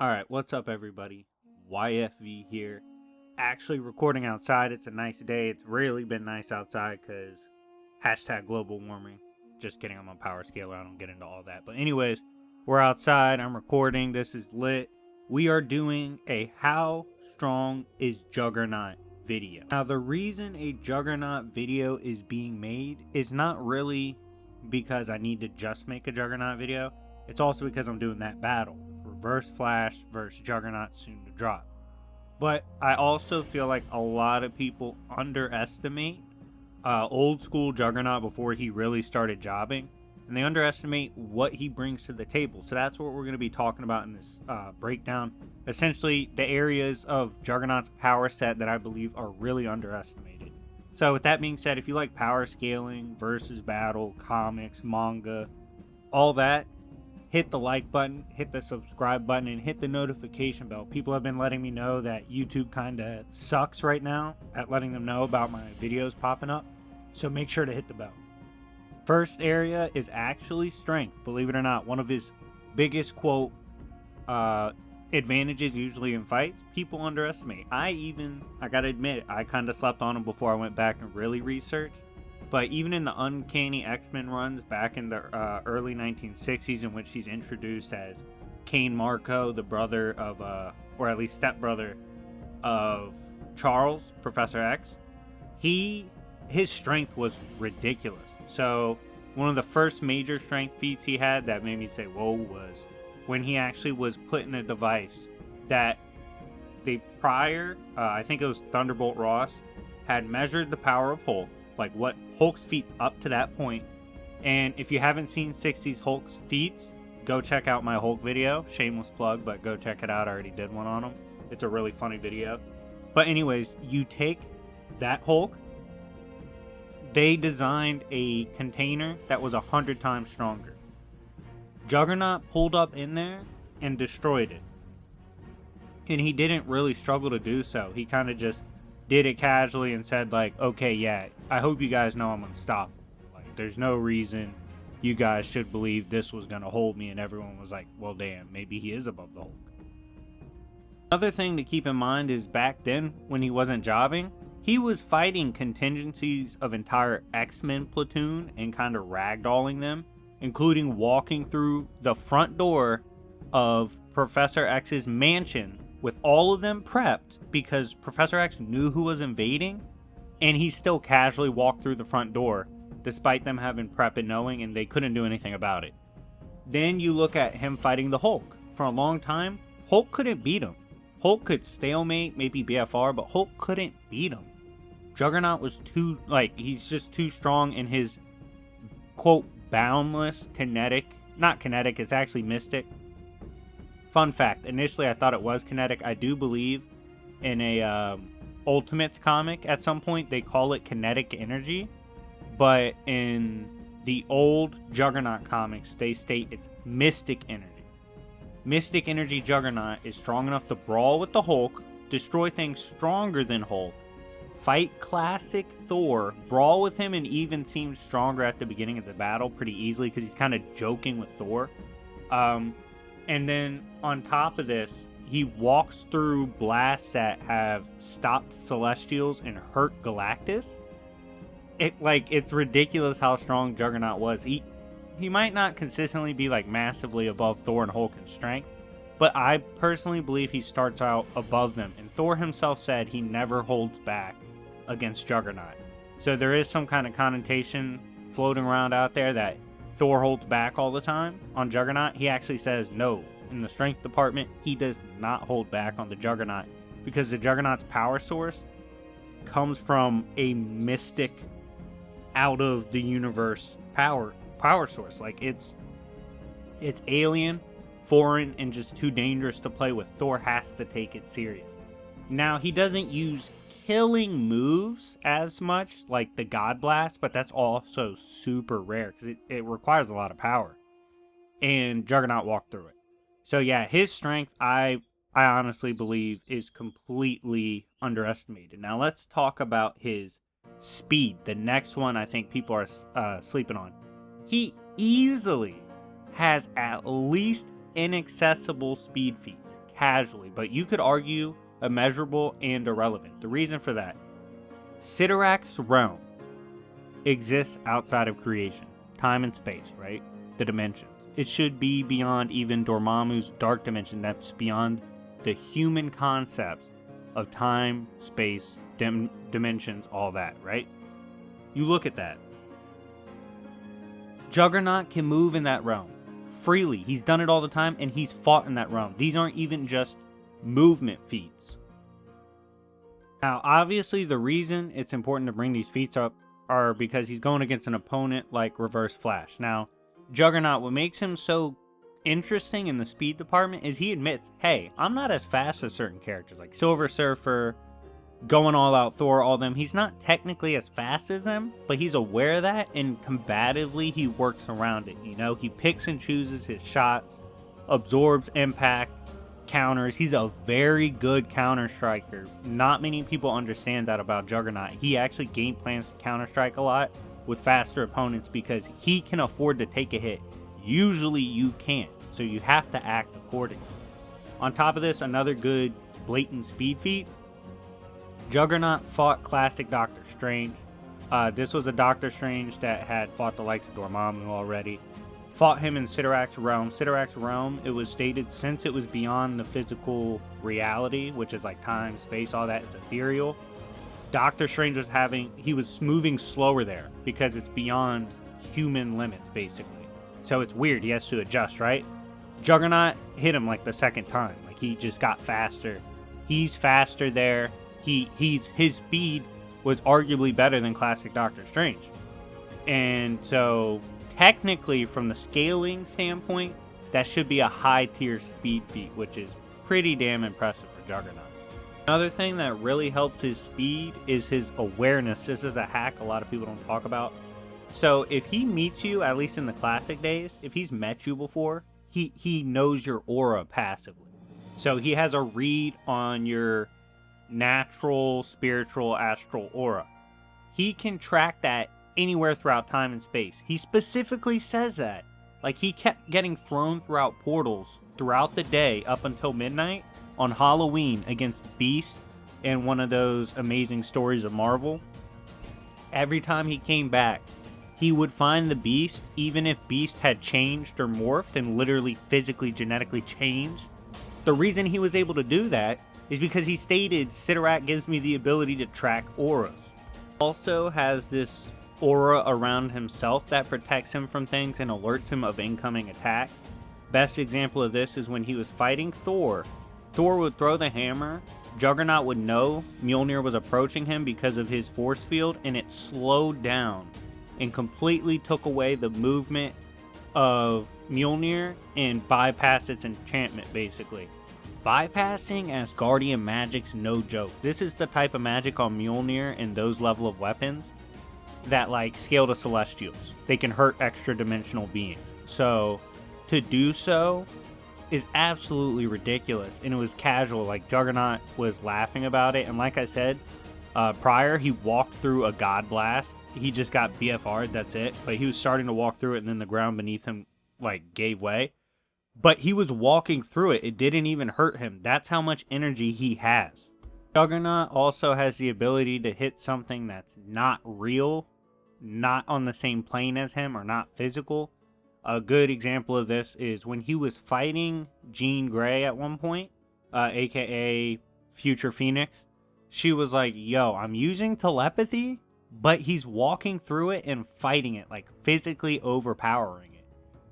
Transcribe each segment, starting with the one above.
Alright, what's up everybody? YFV here. Actually recording outside. It's a nice day. It's really been nice outside because hashtag global warming. Just kidding, I'm on power scaler. I don't get into all that. But anyways, we're outside. I'm recording. This is lit. We are doing a How Strong is Juggernaut video. Now the reason a Juggernaut video is being made is not really because I need to just make a Juggernaut video. It's also because I'm doing that battle. Reverse Flash versus Juggernaut soon to drop. But I also feel like a lot of people underestimate old school Juggernaut before he really started jobbing, and they underestimate what he brings to the table. So that's what we're going to be talking about in this breakdown. Essentially, the areas of Juggernaut's power set that I believe are really underestimated. So with that being said, if you like power scaling, versus battle, comics, manga, all that, hit the like button, hit the subscribe button, and hit the notification bell. People have been letting me know that YouTube kind of sucks right now at letting them know about my videos popping up, so make sure to hit the bell. First area is actually strength. Believe it or not, one of his biggest quote advantages usually in fights, people underestimate. I gotta admit, I kind of slept on him before I went back and really researched. But even in the Uncanny X-Men runs back in the early 1960s, in which he's introduced as Kane Marco, the brother of, or at least stepbrother of Charles, Professor X, his strength was ridiculous. So one of the first major strength feats he had that made me say, whoa, was when he actually was put in a device that the prior, I think it was Thunderbolt Ross, had measured the power of Hulk, like what Hulk's feats up to that point. And if you haven't seen 60s Hulk's feats, go check out my Hulk video. Shameless plug, but go check it out. I already did one on him. It's a really funny video. But anyways, you take that Hulk, they designed a container that was 100 times stronger. Juggernaut pulled up in there and destroyed it. And he didn't really struggle to do so. He kind of just did it casually and said, like, okay, yeah, I hope you guys know I'm unstoppable. Like, there's no reason you guys should believe this was going to hold me. And everyone was like, well, damn, maybe he is above the Hulk. Another thing to keep in mind is back then, when he wasn't jobbing, he was fighting contingencies of entire X-Men platoon and kind of ragdolling them, including walking through the front door of Professor X's mansion with all of them prepped because Professor X knew who was invading, and he still casually walked through the front door despite them having prep and knowing, and they couldn't do anything about it. Then you look at him fighting the Hulk. For a long time, Hulk couldn't beat him. Hulk could stalemate, maybe BFR, but Hulk couldn't beat him. Juggernaut was he's just too strong in his, quote, boundless kinetic, not kinetic, it's actually mystic. Fun fact, initially I thought it was kinetic. I do believe in a Ultimates comic at some point they call it kinetic energy, but in the old Juggernaut comics they state it's mystic energy. Mystic energy Juggernaut is strong enough to brawl with the Hulk, destroy things stronger than Hulk, fight classic Thor, brawl with him, and even seems stronger at the beginning of the battle pretty easily because he's kind of joking with Thor. And then on top of this, he walks through blasts that have stopped Celestials and hurt Galactus. It's ridiculous how strong Juggernaut was. He might not consistently be like massively above Thor and Hulk in strength, but I personally believe he starts out above them. And Thor himself said he never holds back against Juggernaut. So there is some kind of connotation floating around out there that Thor holds back all the time. On Juggernaut, he actually says no. In the strength department, he does not hold back on the Juggernaut because the Juggernaut's power source comes from a mystic, out of the universe power source. Like it's alien, foreign, and just too dangerous to play with. Thor has to take it serious. Now, he doesn't use killing moves as much like the God Blast, but that's also super rare because it requires a lot of power, and Juggernaut walked through it. So yeah, his strength I honestly believe is completely underestimated. Now let's talk about his speed. The next one I think people are sleeping on. He easily has at least inaccessible speed feats, casually, but you could argue immeasurable and irrelevant. The reason for that, Sidorak's realm exists outside of creation, time and space, right? The dimensions. It should be beyond even Dormammu's dark dimension, that's beyond the human concepts of time, space, dimensions, all that, right? You look at that. Juggernaut can move in that realm freely. He's done it all the time, and he's fought in that realm. These aren't even just movement feats. Now, obviously, the reason it's important to bring these feats up are because he's going against an opponent like Reverse Flash. Now, Juggernaut, what makes him so interesting in the speed department is he admits, hey, I'm not as fast as certain characters, like Silver Surfer, Going All Out Thor, all them. He's not technically as fast as them, but he's aware of that, and combatively he works around it, you know? He picks and chooses his shots, absorbs impact, counters. He's a very good counter striker. Not many people understand that about Juggernaut. He actually game plans to counter strike a lot with faster opponents because he can afford to take a hit. Usually you can't, so you have to act accordingly. On top of this, another good blatant speed feat, Juggernaut fought classic Doctor Strange. This was a Doctor Strange that had fought the likes of Dormammu already. Fought him in Sidorak's realm. Sidorak's realm, it was stated, since it was beyond the physical reality, which is like time, space, all that, it's ethereal. Doctor Strange was moving slower there because it's beyond human limits, basically. So it's weird, he has to adjust, right? Juggernaut hit him like the second time. Like he just got faster. He's faster there. His speed was arguably better than classic Doctor Strange. And so technically, from the scaling standpoint, that should be a high tier speed feat, which is pretty damn impressive for Juggernaut. Another thing that really helps his speed is his awareness. This is a hack a lot of people don't talk about. So if he meets you, at least in the classic days, if he's met you before, he knows your aura passively. So he has a read on your natural, spiritual, astral aura. He can track that anywhere throughout time and space. He specifically says that. Like, he kept getting thrown throughout portals throughout the day up until midnight on Halloween against Beast in one of those Amazing Stories of Marvel. Every time he came back, he would find the Beast, even if Beast had changed or morphed and literally physically, genetically changed. The reason he was able to do that is because he stated, Sidorak gives me the ability to track auras. Also has this aura around himself that protects him from things and alerts him of incoming attacks. Best example of this is when he was fighting Thor. Thor would throw the hammer. Juggernaut would know Mjolnir was approaching him because of his force field, and it slowed down and completely took away the movement of Mjolnir and bypassed its enchantment, basically. Bypassing Asgardian magic's no joke. This is the type of magic on Mjolnir and those level of weapons that like scale to Celestials. They can hurt extra dimensional beings. So to do so is absolutely ridiculous, and it was casual. Like, Juggernaut was laughing about it, and like I said prior, he walked through a God Blast. He just got BFR'd, that's it. But he was starting to walk through it, and then the ground beneath him like gave way. But he was walking through it. It didn't even hurt him. That's how much energy he has. Juggernaut also has the ability to hit something that's not real, not on the same plane as him, or not physical. A good example of this is when he was fighting Jean Grey at one point, aka Future Phoenix. She was like, yo, I'm using telepathy, but he's walking through it and fighting it, like physically overpowering it.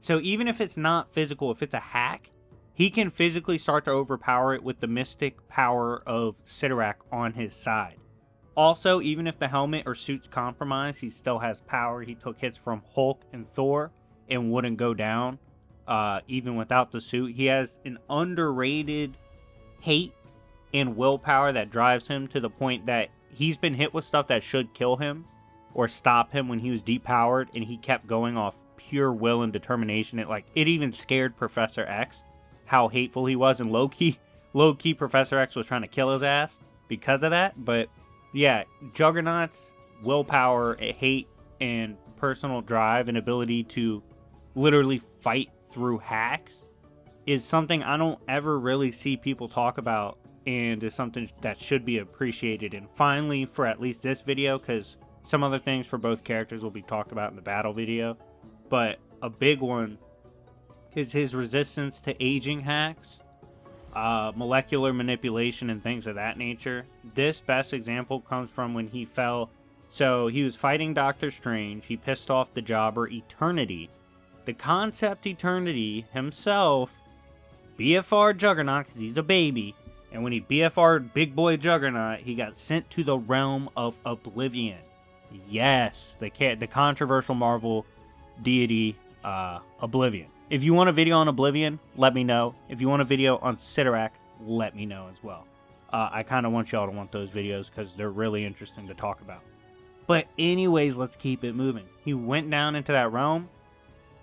So even if it's not physical, if it's a hack, he can physically start to overpower it with the mystic power of Sidorak on his side. Also, even if the helmet or suit's compromised, he still has power. He took hits from Hulk and Thor and wouldn't go down, even without the suit. He has an underrated hate and willpower that drives him to the point that he's been hit with stuff that should kill him or stop him when he was depowered, and he kept going off pure will and determination. It even scared Professor X how hateful he was, and low-key Professor X was trying to kill his ass because of that. But yeah, Juggernaut's willpower, hate, and personal drive and ability to literally fight through hacks is something I don't ever really see people talk about, and is something that should be appreciated. And finally, for at least this video, because some other things for both characters will be talked about in the battle video, but a big one is his resistance to aging hacks, molecular manipulation, and things of that nature. This best example comes from when he fell. So he was fighting Doctor Strange. He pissed off the jobber Eternity. The concept Eternity himself BFR Juggernaut because he's a baby. And when he BFR'd Big Boy Juggernaut, he got sent to the realm of Oblivion. Yes, the controversial Marvel deity, Oblivion. If you want a video on Oblivion, let me know. If you want a video on Sidorak, let me know as well. I kind of want y'all to want those videos because they're really interesting to talk about. But anyways, let's keep it moving. He went down into that realm.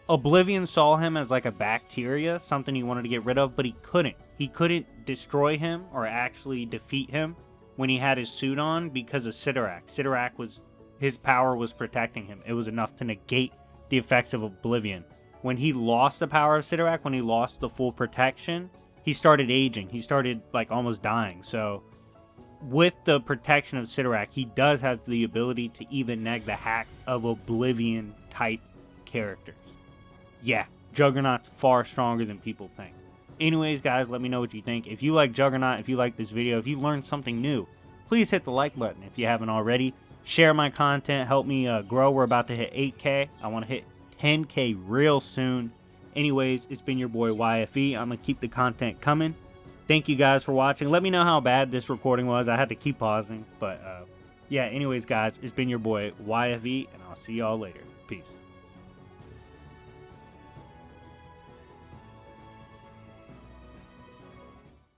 Oblivion saw him as like a bacteria, something he wanted to get rid of, but he couldn't. He couldn't destroy him or actually defeat him when he had his suit on because of Sidorak. Sidorak was, his power was protecting him. It was enough to negate the effects of Oblivion. When he lost the power of Sidorak, when he lost the full protection, he started aging. He started like almost dying. So with the protection of Sidorak, he does have the ability to even neg the hacks of Oblivion type characters. Yeah, Juggernaut's far stronger than people think. Anyways, guys, let me know what you think. If you like Juggernaut, if you like this video, if you learned something new, please hit the like button if you haven't already. Share my content, help me grow. We're about to hit 8K. I want to hit 10K real soon. Anyways, it's been your boy YFE. I'm going to keep the content coming. Thank you guys for watching. Let me know how bad this recording was. I had to keep pausing. But yeah, anyways, guys, it's been your boy YFE, and I'll see y'all later.